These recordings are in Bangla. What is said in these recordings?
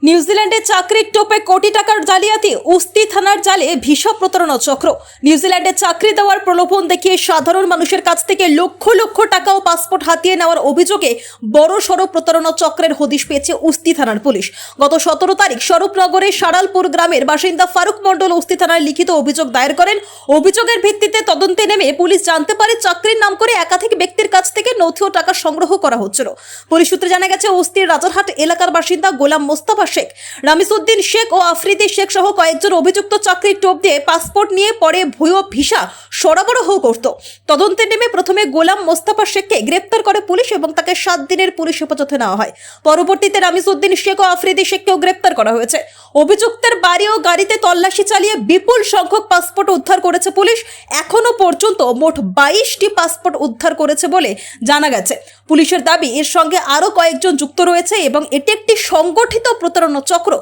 নিউজিল্যান্ডে চাকরির টোপে কোটি টাকার জালিয়াতি, উস্তি থানার জালে ভিসা প্রতারণা চক্র। নিউজিল্যান্ডে চাকরি দেওয়ার প্রলোভন দেখিয়ে সাধারণ মানুষের কাছ থেকে লক্ষ লক্ষ টাকা ও পাসপোর্ট হাতিয়ে নেওয়ার অভিযোগে বড়সড় প্রতারণা চক্রের হদিশ পেয়েছে উস্তি থানার পুলিশ। গত 17 তারিখ স্বরূপনগরের সারালপুর গ্রামের বাসিন্দা ফারুক মণ্ডল উস্তি থানায় লিখিত অভিযোগ দায়ের করেন। অভিযোগের ভিত্তিতে তদন্তে নেমে পুলিশ জানতে পারে চাকরির নাম করে একাধিক ব্যক্তির কাছ থেকে নথি ও টাকা সংগ্রহ করা হচ্ছিল। পুলিশ সূত্রে জানা গেছে, উস্তির রাজারহাট এলাকার বাসিন্দা গোলাম মোস্তফা শেখ, রামিসউদ্দিন শেখ ও আফ্রিদি শেখ সহ কয়েকজন অভিযুক্ত চাকরির টোপ দিয়ে পাসপোর্ট নিয়ে পরে ভুয়ো ভিসা সরবরাহ করত। তদন্তে নেমে প্রথমে গোলাম মোস্তফা শেখকে গ্রেপ্তার করে পুলিশ এবং তাকে 7 দিনের পুলিশ হেফাজতে নেওয়া হয়। পরবর্তীতে রামিসউদ্দিন শেখ ও আফ্রিদি শেখকেও গ্রেপ্তার করা হয়েছে। অভিযুক্তের বাড়ি ও গাড়িতে তল্লাশি চালিয়ে বিপুল সংখ্যক পাসপোর্ট উদ্ধার করেছে পুলিশ। এখনো পর্যন্ত মোট 22টি পাসপোর্ট উদ্ধার করেছে বলে জানা গেছে। পুলিশের দাবি, এর সঙ্গে আরো কয়েকজন যুক্ত রয়েছে এবং এটি একটি সংগঠিত প্রতারণা চক্র।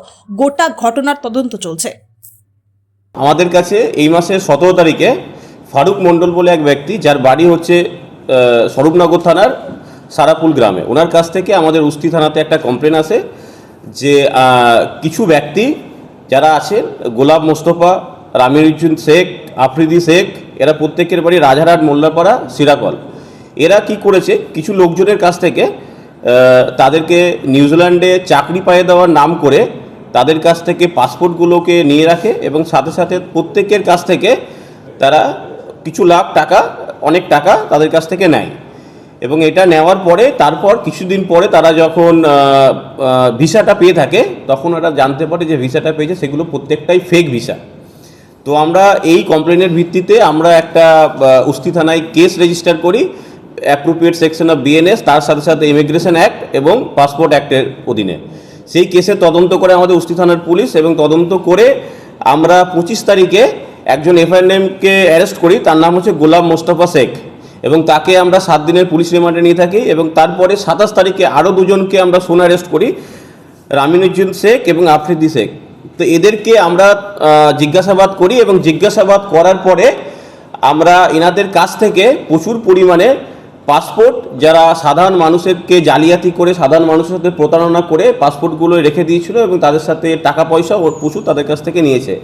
গোটা ঘটনার তদন্ত চলছে। আমাদের কাছে এই মাসের 17 তারিখে ফারুক মণ্ডল বলে এক ব্যক্তি, যার বাড়ি হচ্ছে স্বরূপনগর থানার সারাপুল গ্রামে, ওনার কাছ থেকে আমাদের উস্তি থানাতে একটা কমপ্লেন আসে যে কিছু ব্যক্তি যারা আছেন, গোলাম মোস্তফা, রামিউদ্দিন শেখ, আফ্রিদি শেখ, এরা প্রত্যেকের বাড়ি রাজারহাট মোল্লাপাড়া সিরাকল। এরা কি করেছে, কিছু লোকজনের কাছ থেকে তাদেরকে নিউজিল্যান্ডে চাকরি পাইয়ে দেওয়ার নাম করে তাদের কাছ থেকে পাসপোর্টগুলোকে নিয়ে রাখে এবং সাথে সাথে প্রত্যেকের কাছ থেকে তারা কিছু লাখ টাকা, অনেক টাকা তাদের কাছ থেকে নেয়। এবং এটা নেওয়ার পরে তারপর কিছুদিন পরে তারা যখন ভিসাটা পেয়ে থাকে, তখন ওরা জানতে পারে যে ভিসাটা পেয়েছে সেগুলো প্রত্যেকটাই ফেক ভিসা। তো আমরা এই কমপ্লেনের ভিত্তিতে আমরা একটা উস্তি থানায় কেস রেজিস্টার করি অ্যাপ্রোপ্রিয়েট সেকশন অফ বিএনএস, তার সাথে সাথে ইমিগ্রেশন অ্যাক্ট এবং পাসপোর্ট অ্যাক্টের অধীনে। সেই কেসে তদন্ত করে আমাদের উস্তি থানার পুলিশ, এবং তদন্ত করে আমরা 25 তারিখে একজন এফআইআরকে অ্যারেস্ট করি, তার নাম হচ্ছে গোলাম মোস্তফা শেখ, এবং তাকে আমরা 7 দিনের পুলিশ রিমান্ডে নিয়ে থাকি। এবং তারপরে 27 তারিখে আরও দুজনকে আমরা সোনা অ্যারেস্ট করি, রামিউদ্দিন শেখ এবং আফ্রিদি শেখ। তো এদেরকে আমরা জিজ্ঞাসাবাদ করি এবং জিজ্ঞাসাবাদ করার পরে আমরা এনাদের কাছ থেকে প্রচুর পরিমাণে পাসপোর্ট, যারা সাধারণ মানুষকে জালিয়াতি করে সাধারণ মানুষের সাথে প্রতারণা করে পাসপোর্টগুলো রেখে দিয়েছিল এবং তাদের সাথে টাকা পয়সা ও প্রচুর তাদের কাছ থেকে নিয়েছে,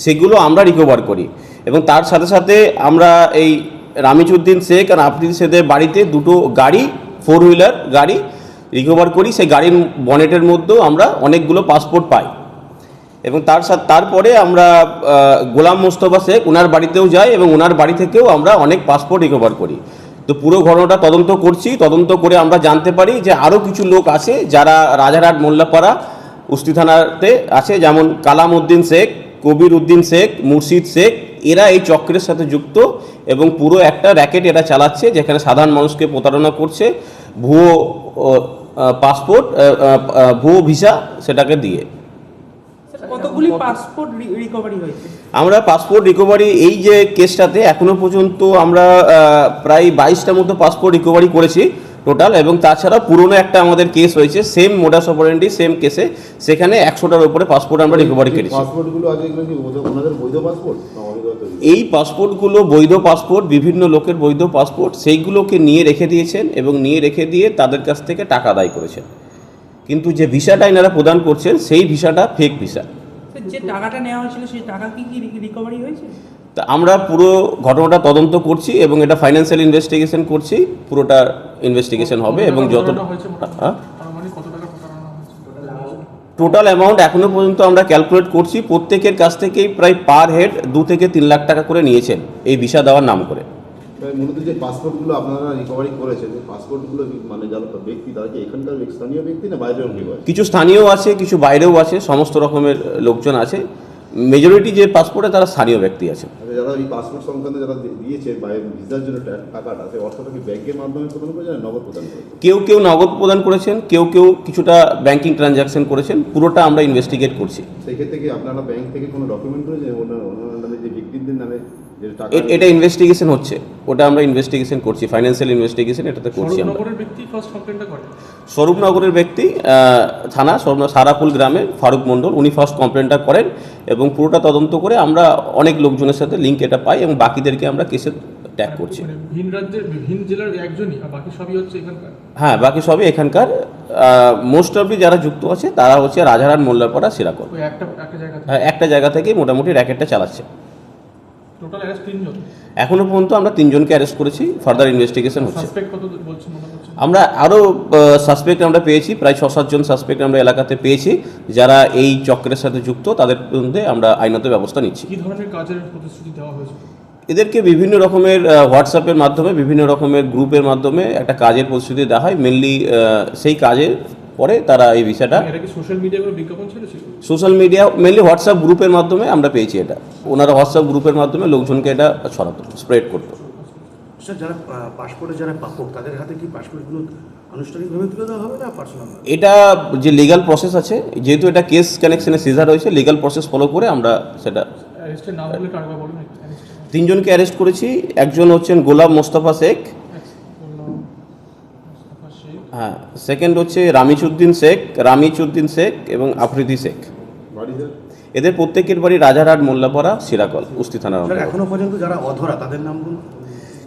সেগুলো আমরা রিকভার করি। এবং তার সাথে সাথে আমরা এই রামিউদ্দিন শেখ আর আফ্রিদি শেখের বাড়িতে দুটো গাড়ি, 4 হুইলার গাড়ি রিকভার করি। সেই গাড়ির বনেটের মধ্যেও আমরা অনেকগুলো পাসপোর্ট পাই। এবং তারপরে আমরা গোলাম মোস্তফা শেখ, ওনার বাড়িতেও যাই এবং ওনার বাড়ি থেকেও আমরা অনেক পাসপোর্ট রিকভার করি। তো পুরো ঘটনাটা তদন্ত করছি। তদন্ত করে আমরা জানতে পারি যে আরও কিছু লোক আছে যারা রাজারহাট মোল্লাপাড়া উস্তি থানাতে আছে, যেমন কালাম উদ্দিন শেখ, কবির উদ্দিন শেখ, মুর্শিদ শেখ। এরা এই চক্রের সাথে যুক্ত এবং পুরো একটা র্যাকেট এরা চালাচ্ছে, যেখানে সাধারণ মানুষকে প্রতারণা করছে ভুয়ো পাসপোর্ট, ভুয়ো ভিসা সেটাকে দিয়ে। কতগুলি পাসপোর্ট রিকভারি হয়েছে? আমরা পাসপোর্ট রিকভারি এই যে কেসটাতে এখনো পর্যন্ত আমরা প্রায় 22টার মতো পাসপোর্ট রিকভারি করেছি টোটাল। এবং তাছাড়া পুরনো একটা আমাদের কেস হয়েছে সেম মোডাস অপারেন্ডি, সেম কেসে, সেখানে 100টার উপরে পাসপোর্ট আমরা রিকভারি করেছি। পাসপোর্টগুলো আগে ওনাদের বৈধ পাসপোর্ট? এই পাসপোর্টগুলো বৈধ পাসপোর্ট, বিভিন্ন লোকের বৈধ পাসপোর্ট, সেইগুলোকে নিয়ে রেখে দিয়েছেন এবং নিয়ে রেখে দিয়ে তাদের কাছ থেকে টাকা আদায় করেছেন। কিন্তু যে ভিসাটা এনারা প্রদান করছেন সেই ভিসাটা ফেক ভিসা। যে টাকাটা নেওয়া হয়েছিল সেই টাকা কি রিকভারি হয়েছে? তা আমরা পুরো ঘটনাটা তদন্ত করছি এবং এটা ফাইন্যান্সিয়াল ইনভেস্টিগেশন করছি, পুরোটা ইনভেস্টিগেশন হবে। এবং যত টোটাল অ্যামাউন্ট এখনো পর্যন্ত আমরা ক্যালকুলেট করছি, প্রত্যেকের কাছ থেকেই প্রায় পার হেড 2 থেকে 3 লাখ টাকা করে নিয়েছেন এই ভিসা দেওয়ার নাম করে। মূলত যে পাসপোর্টগুলো আপনারা রিকভারি করেছেন, যে পাসপোর্টগুলো মানে যারা ব্যক্তি, তারা কি এখানকার স্থানীয় ব্যক্তি না বাইরেও কেউ আছে? কিছু স্থানীয় আছে, কিছু বাইরেও আছে, সমস্ত রকমের লোকজন আছে। মেজরিটি যে পাসপোর্টে তারা স্থানীয় ব্যক্তি আছে। যারা এই পাসপোর্ট সংক্রান্ত যারা দিয়েছে ভিসার জন্য টাকাটা, সেই অর্থটা কি ব্যাংকের মাধ্যমে প্রদান করেছেন, নগদ প্রদান করেছেন? কেউ নগদ প্রদান করেছেন, কেউ কিছুটা ব্যাংকিং ট্রানজাকশন করেছেন। পুরোটা আমরা ইনভেস্টিগেট করছি। সেক্ষেত্রে কি আপনারা ব্যাংক থেকে কোনো ডকুমেন্ট করেছেন ওনার নামে, যে ভিক্টিমদের নামে? এটা ইনভেস্টিগেশন হচ্ছে, ওটা আমরা ইনভেস্টিগেশন করছি, ফাইন্যান্সিয়াল ইনভেস্টিগেশন এটাতে করছি আমরা। স্বরূপনগরের ব্যক্তি থানা সারাপুল গ্রামে ফারুক মণ্ডল, উনি ফার্স্ট কমপ্লেনটা করেন এবং পুরোটা তদন্ত করে আমরা অনেক লোকজনের সাথে লিঙ্ক এটা পাই এবং বাকিদেরকে আমরা কেসে ট্যাগ করছি। মানে ভিন রাজ্যের ভিন জেলার একজনই, আর বাকি সবই হচ্ছে এখানকার। হ্যাঁ, বাকি সবই এখানকার। মোস্ট অফলি যারা যুক্ত আছে তারা হচ্ছে রাজারহাট, মোল্লারপাড়া, সিরাকল। ওই একটা জায়গা থেকে। হ্যাঁ, একটা জায়গা থেকেই মোটামুটি র্যাকেটটা চালাচ্ছে। টোটাল অ্যারেস্ট 3 জন। এখনো পর্যন্ত আমরা 3 জনকে অ্যারেস্ট করেছি, ফার্দার ইনভেস্টিগেশন হচ্ছে। সাসপেক্ট কত বলছেন মনে হচ্ছে? আমরা আরও সাসপেক্ট আমরা পেয়েছি, প্রায় 6-7 জন সাসপেক্ট আমরা এলাকাতে পেয়েছি যারা এই চক্রের সাথে যুক্ত। তাদের বিরুদ্ধে আমরা আইনত ব্যবস্থা নিচ্ছি। কি ধরনের কাজের প্রতিশ্রুতি দেওয়া হয়েছে? এদেরকে বিভিন্ন রকমের হোয়াটসঅ্যাপের মাধ্যমে, বিভিন্ন রকমের গ্রুপের মাধ্যমে একটা কাজের প্রতিশ্রুতি দেওয়া হয়। মেনলি সেই কাজের পরে তারা এই বিষয়টা এটা কি সোশ্যাল মিডিয়ায় কোনো বিজ্ঞাপন ছেড়েছিল? সোশ্যাল মিডিয়া, মেনলি হোয়াটসঅ্যাপ গ্রুপের মাধ্যমে আমরা পেয়েছি এটা। ওনারা হোয়াটসঅ্যাপ গ্রুপের মাধ্যমে লোকজনকে এটা ছড়াতো, স্প্রেড করতো। স্যার, যারা পাসপোর্টে যারা প্রাপক তাদের হাতে কি পাসপোর্টগুলো আনুষ্ঠানিকভাবে তুলে দেওয়া হবে না পার্সোনাল? এটা যে লিগ্যাল প্রসেস আছে, যেহেতু এটা কেস কানেকশনে সিজার হয়েছে, লিগ্যাল প্রসেস ফলো করে আমরা সেটা। অ্যারেস্টের নাম বলে কারবার বলুন। 3 জনকে অ্যারেস্ট করেছি। একজন হচ্ছেন গোলাম মোস্তফা শেখ, হ্যাঁ। সেকেন্ড হচ্ছে রামিচউদ্দিন শেখ এবং আফ্রিদি শেখ। বাড়িতে এদের প্রত্যেকের বাড়ি রাজারহাট, মোল্লাপাড়া, সিরাকল, উস্তি থানার স্যার, অন্তর্গত। এখনো পর্যন্ত যারা অধরা তাদের নামগুলো?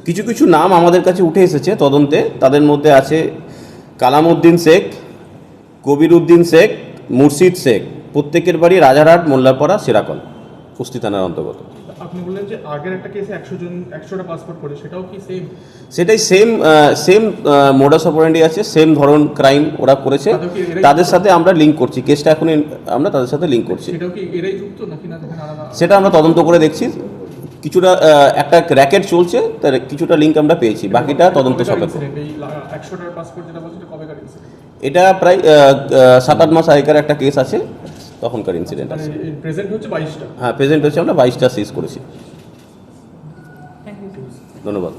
কিছু কিছু নাম আমাদের কাছে উঠে এসেছে তদন্তে। তাদের মধ্যে আছে কালামউদ্দিন শেখ, কবিরউদ্দিন শেখ, মুর্শিদ শেখ। প্রত্যেকের বাড়ি রাজারহাট, মোল্লাপাড়া, সিরাকল, উস্তি থানার অন্তর্গত। আপনি বললেন যে আগের একটা কেসে 100টা পাসপোর্ট করে, সেটাও কি সেম? সেটাই সেম মোডাস অপারেন্ডি আছে, সেম ধরন ক্রাইম ওরা করেছে। তাদের সাথে আমরা লিঙ্ক করছি, কেসটা এখন আমরা তাদের সাথে লিঙ্ক করছি। সেটাও কি এরাই যুক্ত নাকি না দেখেন আলাদা? সেটা আমরা তদন্ত করে দেখছি। কিছুটা একটা র্যাকেট চলছে, তার কিছুটা লিঙ্ক আমরা পেয়েছি, বাকিটা তদন্ত সাপেক্ষ। এই 100টার পাসপোর্ট যেটা বলছেন কবেকার ইনসিডেন্ট? এটা প্রায় 7-8 মাস আগেকার একটা কেস আছে, তখনকার ইনসিডেন্ট মানে আছে। প্রেজেন্ট হচ্ছে 22টা। হ্যাঁ, প্রেজেন্ট হচ্ছে আমরা 22টা সিজ করেছি। Thank you. ধন্যবাদ।